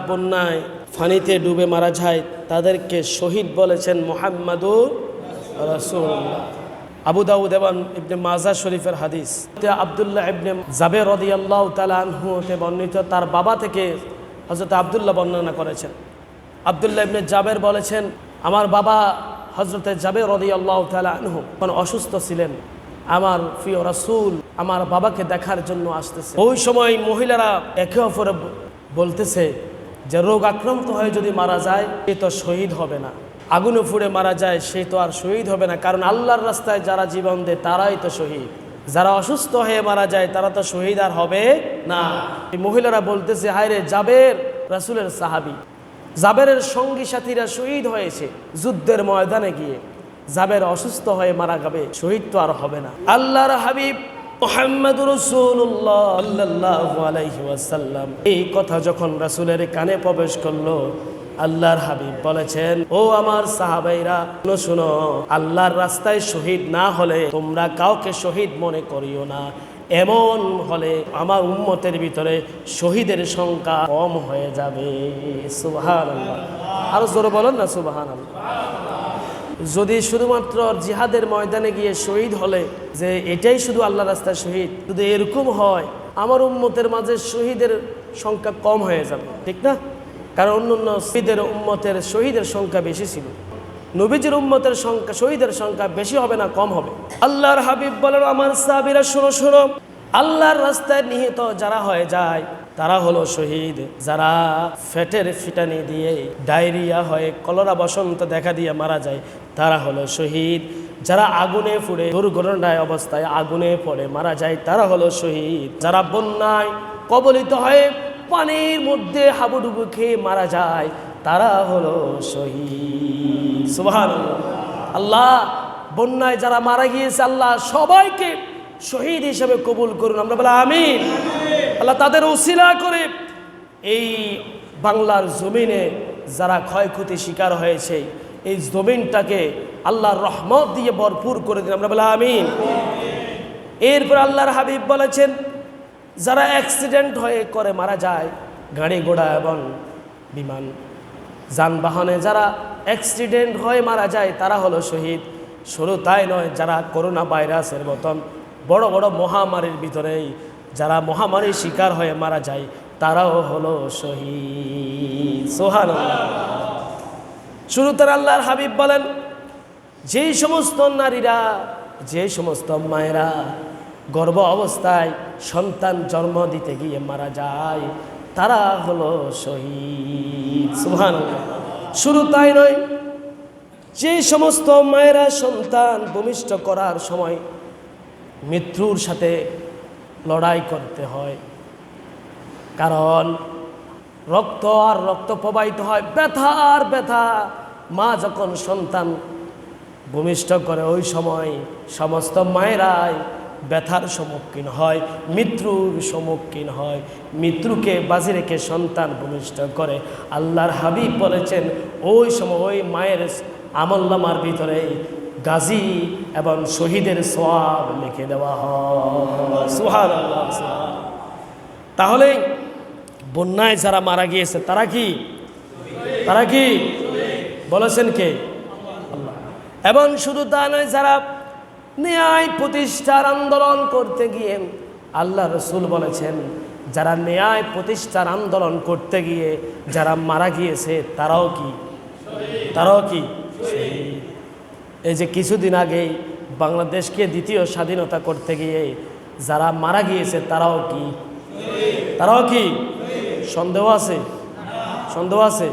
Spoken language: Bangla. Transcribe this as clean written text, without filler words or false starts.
বন্যায় ফানিতে ডুবে মারা যায় তাদেরকে শহীদ বলেছেন মুহাম্মাদুর রাসূলুল্লাহ। আবু দাউদ এবং ইবনে মাজাহ শরীফের হাদিস। আব্দুল্লাহ ইবনে জাবের রাদিয়াল্লাহু তাআলা আনহু হতে বর্ণিত, তার বাবা থেকে হযরত আব্দুল্লাহ বর্ণনা করেছেন। আব্দুল্লাহ ইবনে জাবের বলেছেন, আমার বাবা হযরত জাবের রাদিয়াল্লাহু তাআলা আনহু যখন অসুস্থ ছিলেন, আমার প্রিয় রাসূল আমার বাবাকে দেখার জন্য আসতেছে। ওই সময় মহিলারা একে অপরে বলতেছে যে রোগ আক্রান্ত হয়ে যদি মারা যায় সে তো শহীদ হবে না, আগুনে পুড়ে মারা যায় সে তো আর শহীদ হবে না, কারণ আল্লাহর রাস্তায় যারা জীবন দেয় তারাই তো শহীদ। যারা অসুস্থ হয়ে মারা যায় তারা তো শহীদ আর হবে না। এই মহিলারা বলতেছে, হায় রে, জাবের রাসূলের সাহাবী, জাবেরের সঙ্গী সাথীরা শহীদ হয়েছে যুদ্ধের ময়দানে গিয়ে, জাবের অসুস্থ হয়ে মারা যাবে, শহীদ তো আর হবে না। আল্লাহর হাবিব মুহাম্মদুর রাসূলুল্লাহ সাল্লাল্লাহু আলাইহি ওয়াসাল্লাম এই কথা যখন রাসূলের কানে প্রবেশ করলো, আল্লাহর হাবিব বলেছেন, ও আমার সাহাবাইরা শোনো, আল্লাহর রাস্তায় শহীদ না হলে তোমরা কাউকে শহীদ মনে করিও না, এমন হলে আমার উম্মতের ভিতরে শহীদের সংখ্যা কম হয়ে যাবে। সুবহানাল্লাহ, আরো জোরে বলেন না সুবহানাল্লাহ। যদি শুধুমাত্র জিহাদের ময়দানে গিয়ে শহীদ হলে যে এটাই শুধু আল্লাহর রাস্তায় শহীদ, যদি এরকম হয় আমার উম্মতের মাঝে শহীদের সংখ্যা কম হয়ে যাবে, ঠিক না? কারণ অন্যান্য উম্মতের শহীদের সংখ্যা বেশি ছিল, নবীজির উম্মতের সংখ্যা শহীদের সংখ্যা বেশি হবে না কম হবে। আল্লাহর হাবিব বলেন, আমার সাহাবীরা শোনো শোনো, আল্লাহর রাস্তায় নিহত যারা হয়ে যায় তারা হলো শহীদ। যারা ফেটের ফিটানি দিয়ে ডায়রিয়া হয়ে কলেরা বসন্ত দেখা দিয়ে মারা যায় তারা হলো শহীদ। যারা আগুনে পুড়ে দুর্ঘটনায় অবস্থায় আগুনে পড়ে মারা যায় তারা হলো শহীদ। যারা বন্যায় কবলিত হয়ে পানির মধ্যে হাবুডুবু খেয়ে মারা যায় তারা হলো শহীদ। সুবহানাল্লাহ। আল্লাহ বন্যায় যারা মারা গিয়েছে আল্লাহ সবাইকে শহীদ হিসেবে কবুল করুন, আমরা বলি আমিন। আল্লাহ তাদের উসিলা করে এই বাংলার জমিনে যারা ক্ষয়ক্ষতি শিকার হয়েছে এই জমিনটাকে আল্লাহর রহমত দিয়ে ভরপুর করে দিন, আমরা বলি আমিন। এরপর আল্লাহর হাবিব বলেছেন, যারা অ্যাক্সিডেন্ট হয়ে করে মারা যায়, গাড়ি ঘোড়া এবং বিমান যানবাহনে যারা অ্যাক্সিডেন্ট হয়ে মারা যায় তারা হলো শহীদ। শুধু তাই নয়, যারা করোনা ভাইরাসের মতন বড় বড় মহামারীর ভিতরেই যারা মহামারীর শিকার হয়ে মারা যায় তারাও হলো শহীদ। সুবহানাল্লাহ। শুরুতে আল্লাহর হাবিব বলেন, যেই সমস্ত নারীরা যে সমস্ত মায়েরা গর্ভ অবস্থায় সন্তান জন্ম দিতে গিয়ে মারা যায় তারা হলো শহীদ। সুবহানাল্লাহ। শুরু তাই নয়, যে সমস্ত মায়েরা সন্তান ভূমিষ্ঠ করার সময় মৃত্যুর সাথে লড়াই করতে হয়, কারণ রক্ত আর রক্ত প্রবাহিত হয়, ব্যথা আর ব্যথা। মা যখন সন্তান ভূমিষ্ঠ করে ওই সময় সমস্ত মায়েরাই ব্যথার সম্মুখীন হয়, মৃত্যুর সম্মুখীন হয়, মৃত্যুকে বাজি রেখে সন্তান ভূমিষ্ঠ করে। আল্লাহর হাবিব বলেছেন, ওই সময় ওই মায়ের আমলনামার ভিতরে গাজী এবং শহীদের সওয়াব লিখে দেওয়া হয়। সুবহানাল্লাহ। তাহলে বন্যায় যারা মারা গিয়েছে তারা কি বলেছেন কে? আল্লাহ। এবং শুধু তা নয়, যারা ন্যায় প্রতিষ্ঠার আন্দোলন করতে গিয়ে আল্লাহ রাসূল বলেছেন, যারা ন্যায় প্রতিষ্ঠার আন্দোলন করতে গিয়ে যারা মারা গিয়েছে তারাও কি এই যে কিছুদিন আগেই বাংলাদেশকে দ্বিতীয় স্বাধীনতা করতে গিয়ে যারা মারা গিয়েছে তারাও কি সন্দেহ আছে?